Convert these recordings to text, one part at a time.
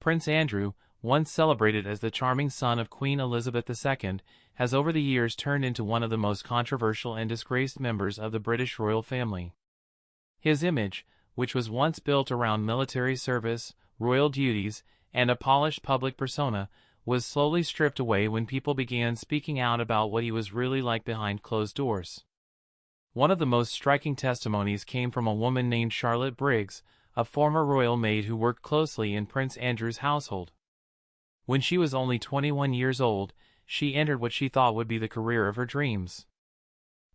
Prince Andrew, once celebrated as the charming son of Queen Elizabeth II, has over the years turned into one of the most controversial and disgraced members of the British royal family. His image, which was once built around military service, royal duties, and a polished public persona, was slowly stripped away when people began speaking out about what he was really like behind closed doors. One of the most striking testimonies came from a woman named Charlotte Briggs, a former royal maid who worked closely in Prince Andrew's household. When she was only 21 years old, she entered what she thought would be the career of her dreams.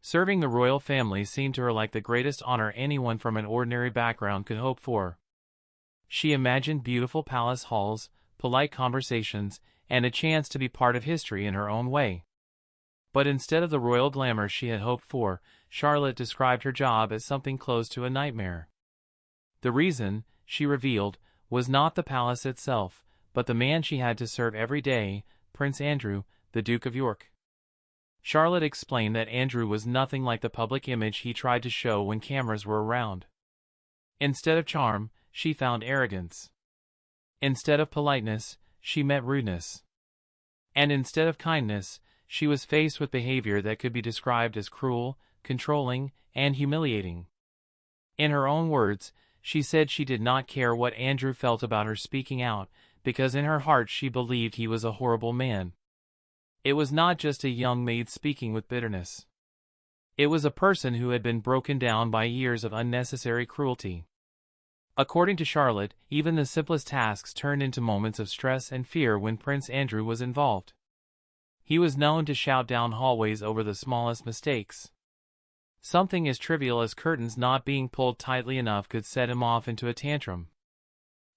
Serving the royal family seemed to her like the greatest honor anyone from an ordinary background could hope for. She imagined beautiful palace halls, polite conversations, and a chance to be part of history in her own way. But instead of the royal glamour she had hoped for, Charlotte described her job as something close to a nightmare. The reason, she revealed, was not the palace itself, but the man she had to serve every day, Prince Andrew, the Duke of York. Charlotte explained that Andrew was nothing like the public image he tried to show when cameras were around. Instead of charm, she found arrogance. Instead of politeness, she met rudeness. And instead of kindness, she was faced with behavior that could be described as cruel, controlling, and humiliating. In her own words, she said she did not care what Andrew felt about her speaking out, because in her heart she believed he was a horrible man. It was not just a young maid speaking with bitterness. It was a person who had been broken down by years of unnecessary cruelty. According to Charlotte, even the simplest tasks turned into moments of stress and fear when Prince Andrew was involved. He was known to shout down hallways over the smallest mistakes. Something as trivial as curtains not being pulled tightly enough could set him off into a tantrum.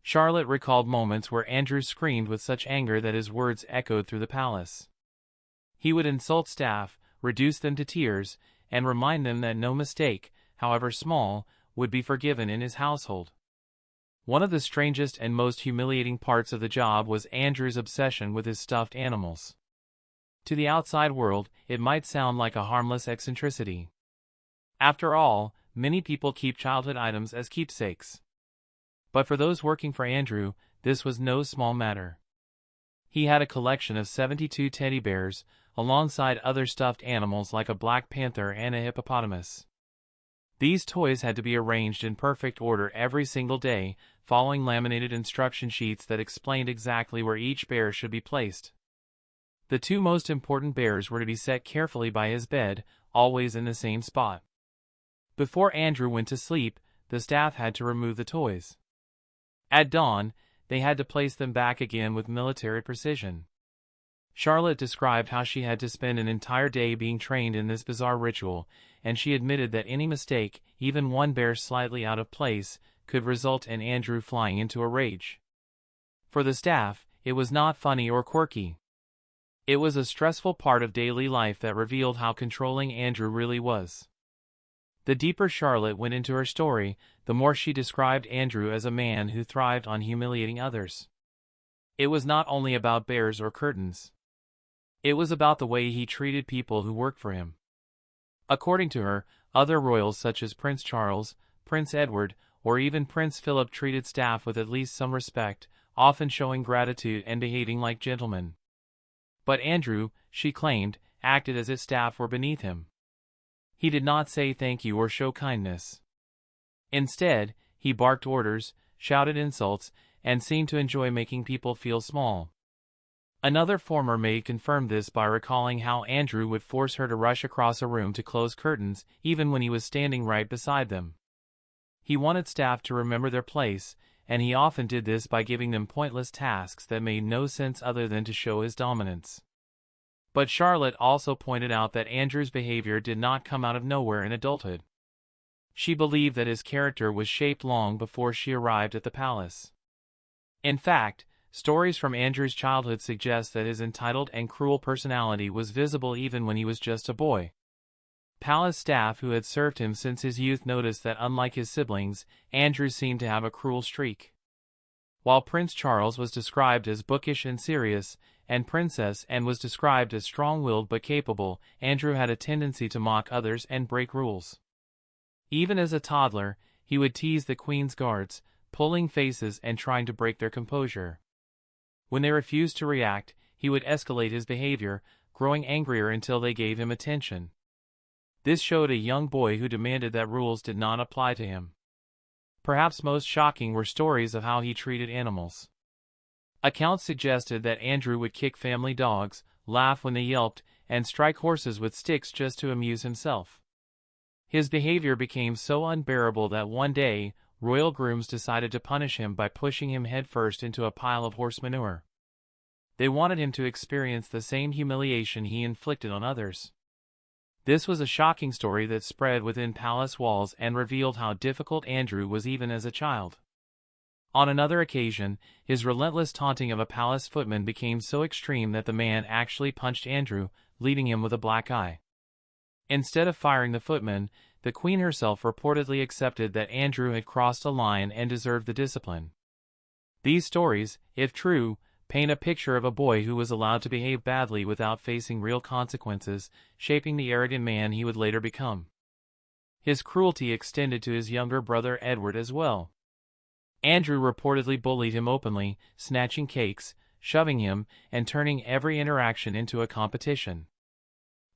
Charlotte recalled moments where Andrew screamed with such anger that his words echoed through the palace. He would insult staff, reduce them to tears, and remind them that no mistake, however small, would be forgiven in his household. One of the strangest and most humiliating parts of the job was Andrew's obsession with his stuffed animals. To the outside world, it might sound like a harmless eccentricity. After all, many people keep childhood items as keepsakes. But for those working for Andrew, this was no small matter. He had a collection of 72 teddy bears, alongside other stuffed animals like a black panther and a hippopotamus. These toys had to be arranged in perfect order every single day, following laminated instruction sheets that explained exactly where each bear should be placed. The two most important bears were to be set carefully by his bed, always in the same spot. Before Andrew went to sleep, the staff had to remove the toys. At dawn, they had to place them back again with military precision. Charlotte described how she had to spend an entire day being trained in this bizarre ritual, and she admitted that any mistake, even one bear slightly out of place, could result in Andrew flying into a rage. For the staff, it was not funny or quirky. It was a stressful part of daily life that revealed how controlling Andrew really was. The deeper Charlotte went into her story, the more she described Andrew as a man who thrived on humiliating others. It was not only about bears or curtains. It was about the way he treated people who worked for him. According to her, other royals such as Prince Charles, Prince Edward, or even Prince Philip treated staff with at least some respect, often showing gratitude and behaving like gentlemen. But Andrew, she claimed, acted as if staff were beneath him. He did not say thank you or show kindness. Instead, he barked orders, shouted insults, and seemed to enjoy making people feel small. Another former maid confirmed this by recalling how Andrew would force her to rush across a room to close curtains, even when he was standing right beside them. He wanted staff to remember their place, and he often did this by giving them pointless tasks that made no sense other than to show his dominance. But Charlotte also pointed out that Andrew's behavior did not come out of nowhere in adulthood. She believed that his character was shaped long before she arrived at the palace. In fact, stories from Andrew's childhood suggest that his entitled and cruel personality was visible even when he was just a boy. Palace staff who had served him since his youth noticed that unlike his siblings, Andrew seemed to have a cruel streak. While Prince Charles was described as bookish and serious, and Princess Anne was described as strong-willed but capable, Andrew had a tendency to mock others and break rules. Even as a toddler, he would tease the Queen's guards, pulling faces and trying to break their composure. When they refused to react, he would escalate his behavior, growing angrier until they gave him attention. This showed a young boy who demanded that rules did not apply to him. Perhaps most shocking were stories of how he treated animals. Accounts suggested that Andrew would kick family dogs, laugh when they yelped, and strike horses with sticks just to amuse himself. His behavior became so unbearable that one day, royal grooms decided to punish him by pushing him headfirst into a pile of horse manure. They wanted him to experience the same humiliation he inflicted on others. This was a shocking story that spread within palace walls and revealed how difficult Andrew was even as a child. On another occasion, his relentless taunting of a palace footman became so extreme that the man actually punched Andrew, leaving him with a black eye. Instead of firing the footman, the Queen herself reportedly accepted that Andrew had crossed a line and deserved the discipline. These stories, if true, paint a picture of a boy who was allowed to behave badly without facing real consequences, shaping the arrogant man he would later become. His cruelty extended to his younger brother Edward as well. Andrew reportedly bullied him openly, snatching cakes, shoving him, and turning every interaction into a competition.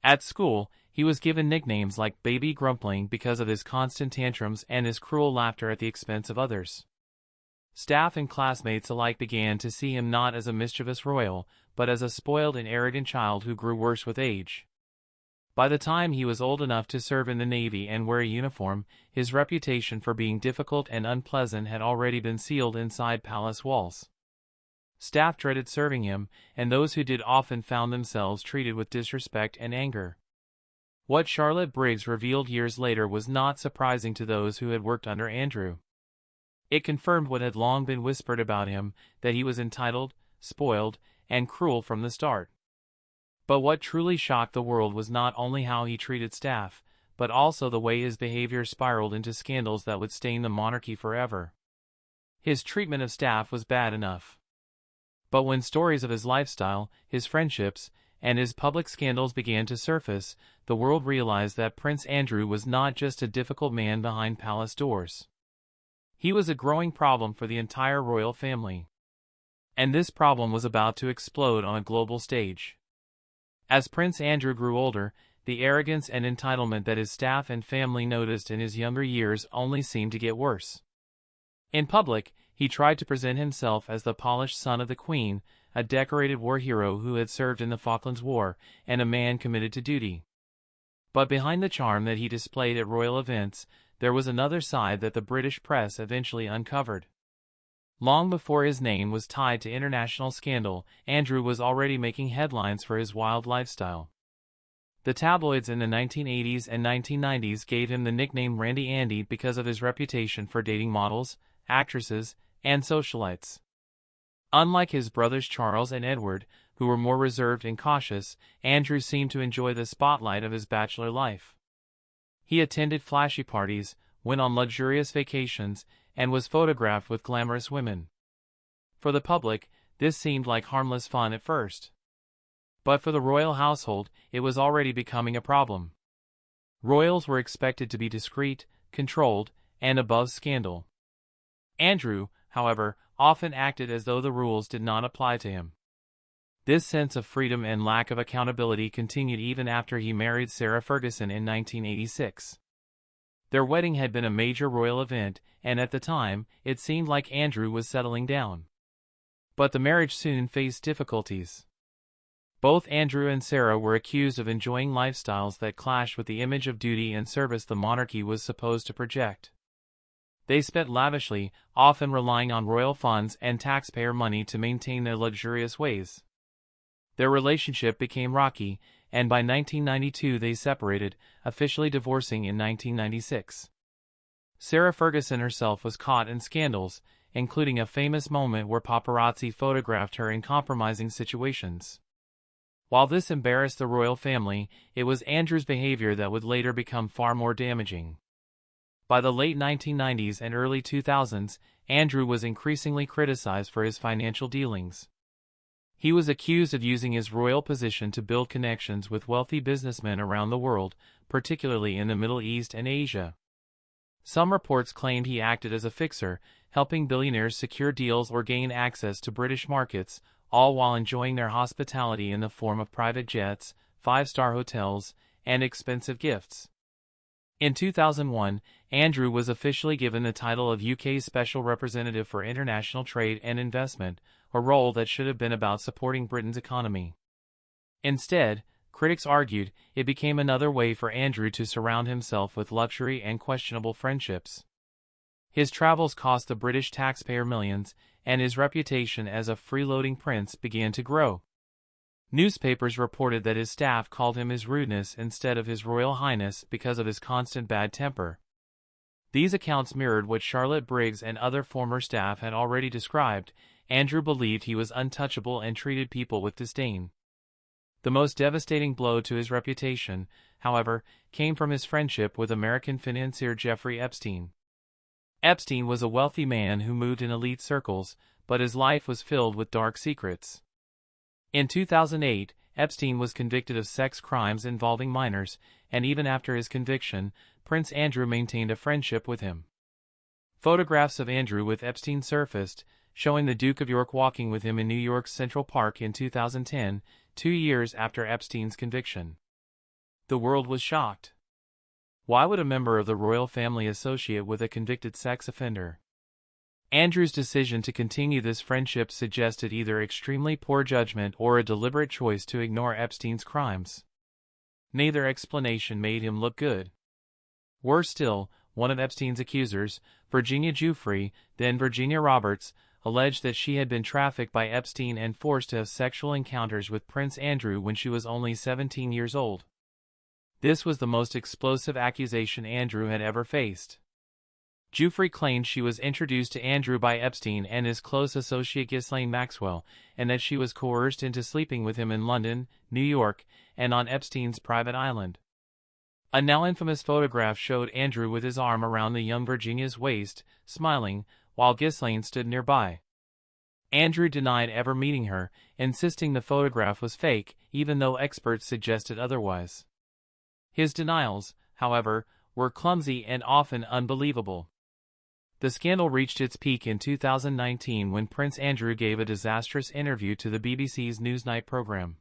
At school, he was given nicknames like Baby Grumpling because of his constant tantrums and his cruel laughter at the expense of others. Staff and classmates alike began to see him not as a mischievous royal, but as a spoiled and arrogant child who grew worse with age. By the time he was old enough to serve in the Navy and wear a uniform, his reputation for being difficult and unpleasant had already been sealed inside palace walls. Staff dreaded serving him, and those who did often found themselves treated with disrespect and anger. What Charlotte Briggs revealed years later was not surprising to those who had worked under Andrew. It confirmed what had long been whispered about him, that he was entitled, spoiled, and cruel from the start. But what truly shocked the world was not only how he treated staff, but also the way his behavior spiraled into scandals that would stain the monarchy forever. His treatment of staff was bad enough. But when stories of his lifestyle, his friendships, and his public scandals began to surface, the world realized that Prince Andrew was not just a difficult man behind palace doors. He was a growing problem for the entire royal family. And this problem was about to explode on a global stage. As Prince Andrew grew older, the arrogance and entitlement that his staff and family noticed in his younger years only seemed to get worse. In public, he tried to present himself as the polished son of the Queen, a decorated war hero who had served in the Falklands War, and a man committed to duty. But behind the charm that he displayed at royal events, there was another side that the British press eventually uncovered. Long before his name was tied to international scandal, Andrew was already making headlines for his wild lifestyle. The tabloids in the 1980s and 1990s gave him the nickname Randy Andy because of his reputation for dating models, actresses, and socialites. Unlike his brothers Charles and Edward, who were more reserved and cautious, Andrew seemed to enjoy the spotlight of his bachelor life. He attended flashy parties, went on luxurious vacations, and was photographed with glamorous women. For the public, this seemed like harmless fun at first. But for the royal household, it was already becoming a problem. Royals were expected to be discreet, controlled, and above scandal. Andrew, however, often acted as though the rules did not apply to him. This sense of freedom and lack of accountability continued even after he married Sarah Ferguson in 1986. Their wedding had been a major royal event, and at the time, it seemed like Andrew was settling down. But the marriage soon faced difficulties. Both Andrew and Sarah were accused of enjoying lifestyles that clashed with the image of duty and service the monarchy was supposed to project. They spent lavishly, often relying on royal funds and taxpayer money to maintain their luxurious ways. Their relationship became rocky, and by 1992 they separated, officially divorcing in 1996. Sarah Ferguson herself was caught in scandals, including a famous moment where paparazzi photographed her in compromising situations. While this embarrassed the royal family, it was Andrew's behavior that would later become far more damaging. By the late 1990s and early 2000s, Andrew was increasingly criticized for his financial dealings. He was accused of using his royal position to build connections with wealthy businessmen around the world, particularly in the Middle East and Asia. Some reports claimed he acted as a fixer, helping billionaires secure deals or gain access to British markets, all while enjoying their hospitality in the form of private jets, five-star hotels, and expensive gifts. In 2001, Andrew was officially given the title of UK's Special Representative for International Trade and Investment, a role that should have been about supporting Britain's economy. Instead, critics argued, it became another way for Andrew to surround himself with luxury and questionable friendships. His travels cost the British taxpayer millions, and his reputation as a freeloading prince began to grow. Newspapers reported that his staff called him His Rudeness instead of His Royal Highness because of his constant bad temper. These accounts mirrored what Charlotte Briggs and other former staff had already described. Andrew believed he was untouchable and treated people with disdain. The most devastating blow to his reputation, however, came from his friendship with American financier Jeffrey Epstein. Epstein was a wealthy man who moved in elite circles, but his life was filled with dark secrets. In 2008, Epstein was convicted of sex crimes involving minors, and even after his conviction, Prince Andrew maintained a friendship with him. Photographs of Andrew with Epstein surfaced, showing the Duke of York walking with him in New York's Central Park in 2010, 2 years after Epstein's conviction. The world was shocked. Why would a member of the royal family associate with a convicted sex offender? Andrew's decision to continue this friendship suggested either extremely poor judgment or a deliberate choice to ignore Epstein's crimes. Neither explanation made him look good. Worse still, one of Epstein's accusers, Virginia Giuffre, then Virginia Roberts, alleged that she had been trafficked by Epstein and forced to have sexual encounters with Prince Andrew when she was only 17 years old. This was the most explosive accusation Andrew had ever faced. Giuffre claimed she was introduced to Andrew by Epstein and his close associate Ghislaine Maxwell, and that she was coerced into sleeping with him in London, New York, and on Epstein's private island. A now infamous photograph showed Andrew with his arm around the young Virginia's waist, smiling, while Ghislaine stood nearby. Andrew denied ever meeting her, insisting the photograph was fake, even though experts suggested otherwise. His denials, however, were clumsy and often unbelievable. The scandal reached its peak in 2019 when Prince Andrew gave a disastrous interview to the BBC's Newsnight program.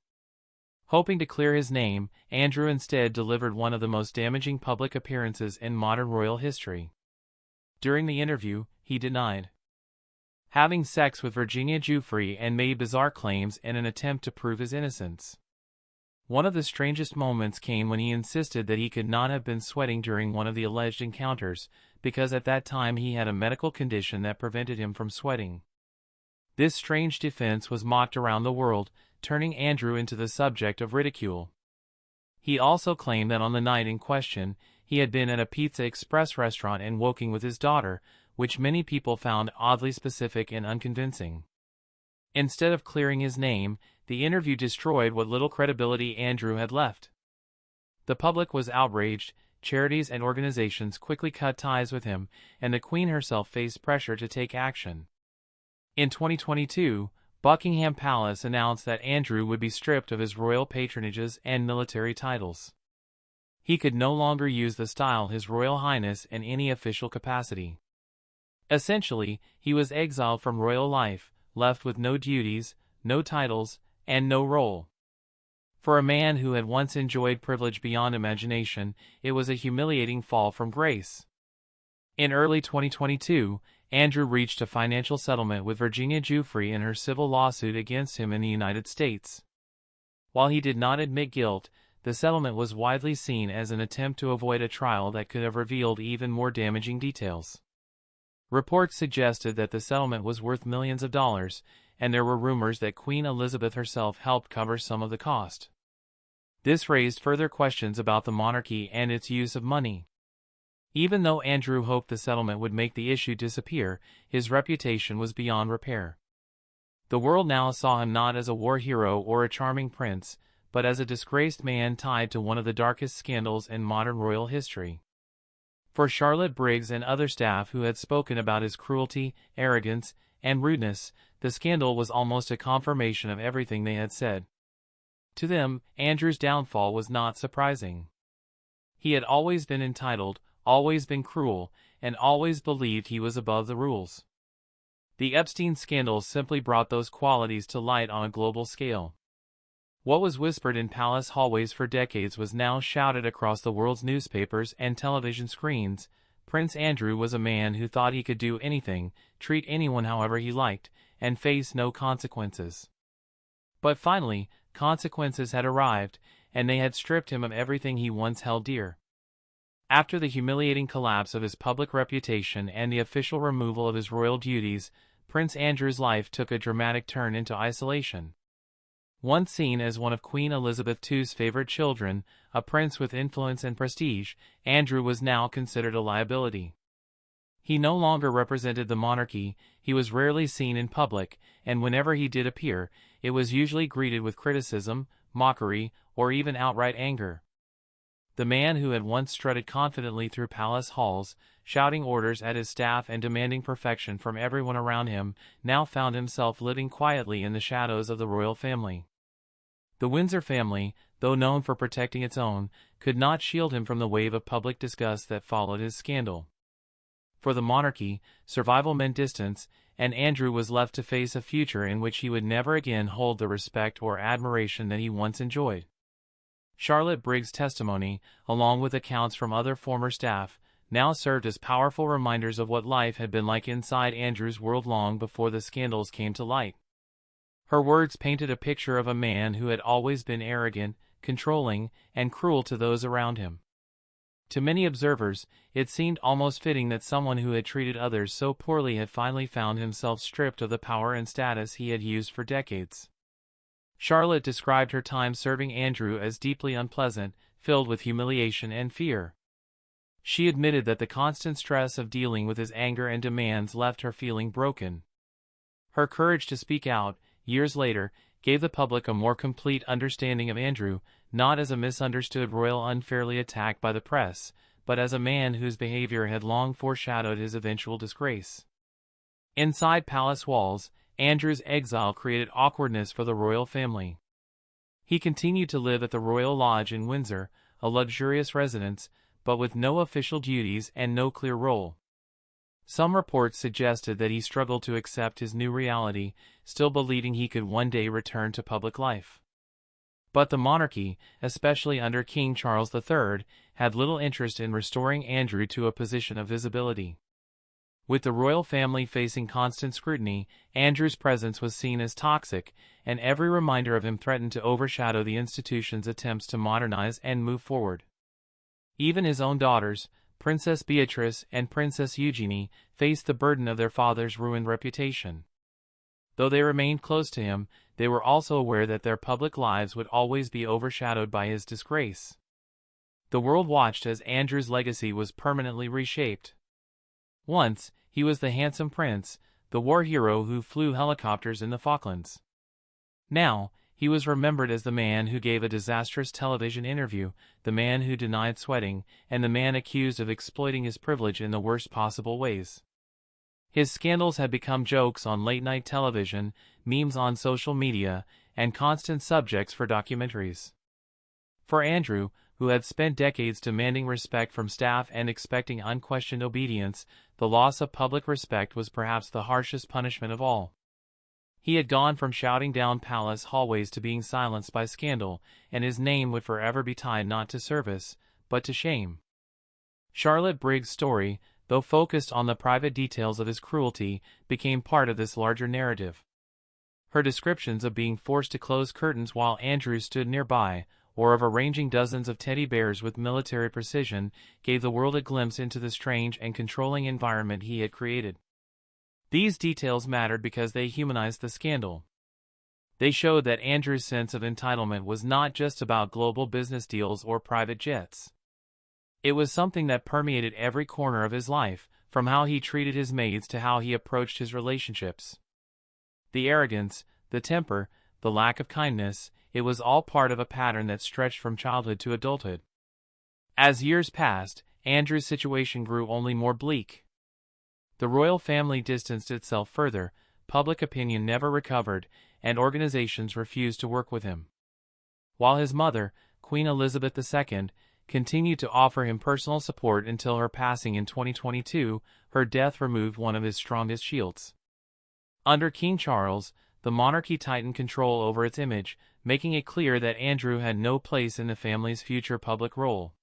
Hoping to clear his name, Andrew instead delivered one of the most damaging public appearances in modern royal history. During the interview, he denied having sex with Virginia Giuffre and made bizarre claims in an attempt to prove his innocence. One of the strangest moments came when he insisted that he could not have been sweating during one of the alleged encounters, because at that time he had a medical condition that prevented him from sweating. This strange defense was mocked around the world, turning Andrew into the subject of ridicule. He also claimed that on the night in question, he had been at a Pizza Express restaurant and Woking with his daughter, which many people found oddly specific and unconvincing. Instead of clearing his name, the interview destroyed what little credibility Andrew had left. The public was outraged, charities and organizations quickly cut ties with him, and the Queen herself faced pressure to take action. In 2022, Buckingham Palace announced that Andrew would be stripped of his royal patronages and military titles. He could no longer use the style His Royal Highness in any official capacity. Essentially, he was exiled from royal life, left with no duties, no titles, and no role. For a man who had once enjoyed privilege beyond imagination, it was a humiliating fall from grace. In early 2022, Andrew reached a financial settlement with Virginia Giuffre in her civil lawsuit against him in the United States. While he did not admit guilt, the settlement was widely seen as an attempt to avoid a trial that could have revealed even more damaging details. Reports suggested that the settlement was worth millions of dollars, and there were rumors that Queen Elizabeth herself helped cover some of the cost. This raised further questions about the monarchy and its use of money. Even though Andrew hoped the settlement would make the issue disappear, his reputation was beyond repair. The world now saw him not as a war hero or a charming prince, but as a disgraced man tied to one of the darkest scandals in modern royal history. For Charlotte Briggs and other staff who had spoken about his cruelty, arrogance, and rudeness, the scandal was almost a confirmation of everything they had said. To them, Andrew's downfall was not surprising. He had always been entitled, always been cruel, and always believed he was above the rules. The Epstein scandal simply brought those qualities to light on a global scale. What was whispered in palace hallways for decades was now shouted across the world's newspapers and television screens. Prince Andrew was a man who thought he could do anything, treat anyone however he liked, and face no consequences. But finally, consequences had arrived, and they had stripped him of everything he once held dear. After the humiliating collapse of his public reputation and the official removal of his royal duties, Prince Andrew's life took a dramatic turn into isolation. Once seen as one of Queen Elizabeth II's favorite children, a prince with influence and prestige, Andrew was now considered a liability. He no longer represented the monarchy, he was rarely seen in public, and whenever he did appear, it was usually greeted with criticism, mockery, or even outright anger. The man who had once strutted confidently through palace halls, shouting orders at his staff and demanding perfection from everyone around him, now found himself living quietly in the shadows of the royal family. The Windsor family, though known for protecting its own, could not shield him from the wave of public disgust that followed his scandal. For the monarchy, survival meant distance, and Andrew was left to face a future in which he would never again hold the respect or admiration that he once enjoyed. Charlotte Briggs' testimony, along with accounts from other former staff, now served as powerful reminders of what life had been like inside Andrew's world long before the scandals came to light. Her words painted a picture of a man who had always been arrogant, controlling, and cruel to those around him. To many observers, it seemed almost fitting that someone who had treated others so poorly had finally found himself stripped of the power and status he had used for decades. Charlotte described her time serving Andrew as deeply unpleasant, filled with humiliation and fear. She admitted that the constant stress of dealing with his anger and demands left her feeling broken. Her courage to speak out, years later, gave the public a more complete understanding of Andrew, not as a misunderstood royal unfairly attacked by the press, but as a man whose behavior had long foreshadowed his eventual disgrace. Inside palace walls, Andrew's exile created awkwardness for the royal family. He continued to live at the Royal Lodge in Windsor, a luxurious residence, but with no official duties and no clear role. Some reports suggested that he struggled to accept his new reality, still believing he could one day return to public life. But the monarchy, especially under King Charles III, had little interest in restoring Andrew to a position of visibility. With the royal family facing constant scrutiny, Andrew's presence was seen as toxic, and every reminder of him threatened to overshadow the institution's attempts to modernize and move forward. Even his own daughters, Princess Beatrice and Princess Eugenie, faced the burden of their father's ruined reputation. Though they remained close to him, they were also aware that their public lives would always be overshadowed by his disgrace. The world watched as Andrew's legacy was permanently reshaped. Once, he was the handsome prince, the war hero who flew helicopters in the Falklands. Now, he was remembered as the man who gave a disastrous television interview, the man who denied sweating, and the man accused of exploiting his privilege in the worst possible ways. His scandals had become jokes on late-night television, memes on social media, and constant subjects for documentaries. For Andrew, who had spent decades demanding respect from staff and expecting unquestioned obedience, the loss of public respect was perhaps the harshest punishment of all. He had gone from shouting down palace hallways to being silenced by scandal, and his name would forever be tied not to service, but to shame. Charlotte Briggs' story, though focused on the private details of his cruelty, became part of this larger narrative. Her descriptions of being forced to close curtains while Andrew stood nearby, or of arranging dozens of teddy bears with military precision, gave the world a glimpse into the strange and controlling environment he had created. These details mattered because they humanized the scandal. They showed that Andrew's sense of entitlement was not just about global business deals or private jets. It was something that permeated every corner of his life, from how he treated his maids to how he approached his relationships. The arrogance, the temper, the lack of kindness, it was all part of a pattern that stretched from childhood to adulthood. As years passed, Andrew's situation grew only more bleak. The royal family distanced itself further, public opinion never recovered, and organizations refused to work with him. While his mother, Queen Elizabeth II, continued to offer him personal support until her passing in 2022, her death removed one of his strongest shields. Under King Charles, the monarchy tightened control over its image, making it clear that Andrew had no place in the family's future public role.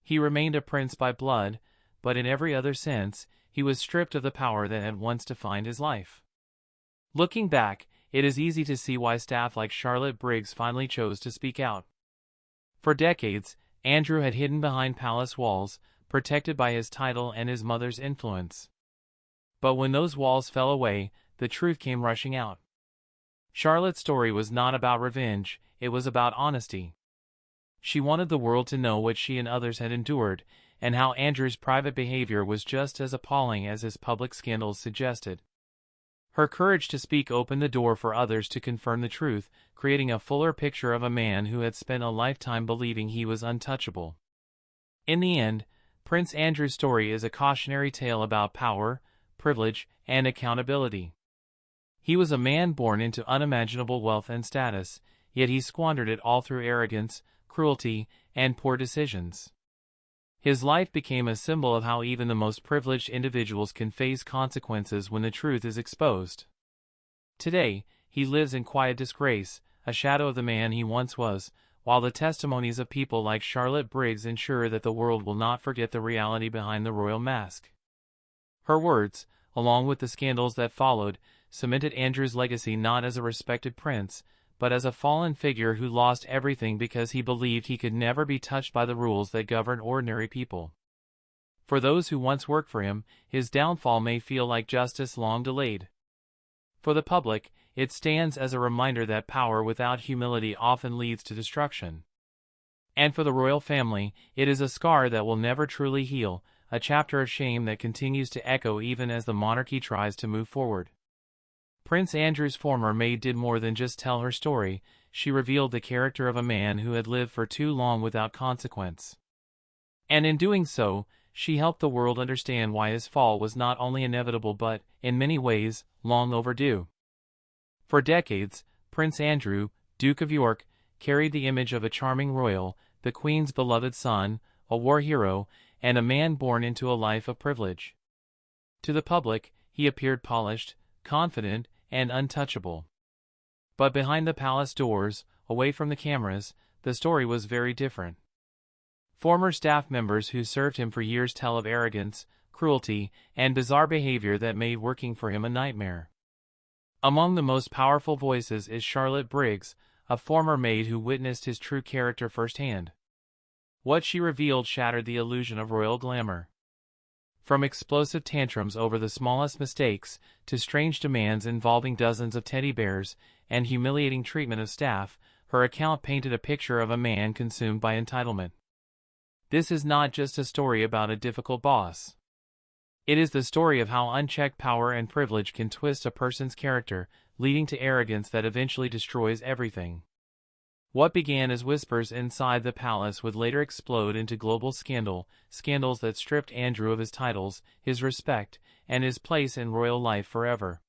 He remained a prince by blood, but in every other sense, he was stripped of the power that had once defined his life. Looking back, it is easy to see why staff like Charlotte Briggs finally chose to speak out. For decades, Andrew had hidden behind palace walls, protected by his title and his mother's influence. But when those walls fell away, the truth came rushing out. Charlotte's story was not about revenge, it was about honesty. She wanted the world to know what she and others had endured, and how Andrew's private behavior was just as appalling as his public scandals suggested. Her courage to speak opened the door for others to confirm the truth, creating a fuller picture of a man who had spent a lifetime believing he was untouchable. In the end, Prince Andrew's story is a cautionary tale about power, privilege, and accountability. He was a man born into unimaginable wealth and status, yet he squandered it all through arrogance, cruelty, and poor decisions. His life became a symbol of how even the most privileged individuals can face consequences when the truth is exposed. Today, he lives in quiet disgrace, a shadow of the man he once was, while the testimonies of people like Charlotte Briggs ensure that the world will not forget the reality behind the royal mask. Her words, along with the scandals that followed, cemented Andrew's legacy not as a respected prince, but as a fallen figure who lost everything because he believed he could never be touched by the rules that govern ordinary people. For those who once worked for him, his downfall may feel like justice long delayed. For the public, it stands as a reminder that power without humility often leads to destruction. And for the royal family, it is a scar that will never truly heal, a chapter of shame that continues to echo even as the monarchy tries to move forward. Prince Andrew's former maid did more than just tell her story, she revealed the character of a man who had lived for too long without consequence. And in doing so, she helped the world understand why his fall was not only inevitable but, in many ways, long overdue. For decades, Prince Andrew, Duke of York, carried the image of a charming royal, the Queen's beloved son, a war hero, and a man born into a life of privilege. To the public, he appeared polished, confident, and untouchable. But behind the palace doors, away from the cameras, the story was very different. Former staff members who served him for years tell of arrogance, cruelty, and bizarre behavior that made working for him a nightmare. Among the most powerful voices is Charlotte Briggs, a former maid who witnessed his true character firsthand. What she revealed shattered the illusion of royal glamour. From explosive tantrums over the smallest mistakes, to strange demands involving dozens of teddy bears, and humiliating treatment of staff, her account painted a picture of a man consumed by entitlement. This is not just a story about a difficult boss. It is the story of how unchecked power and privilege can twist a person's character, leading to arrogance that eventually destroys everything. What began as whispers inside the palace would later explode into global scandals that stripped Andrew of his titles, his respect, and his place in royal life forever.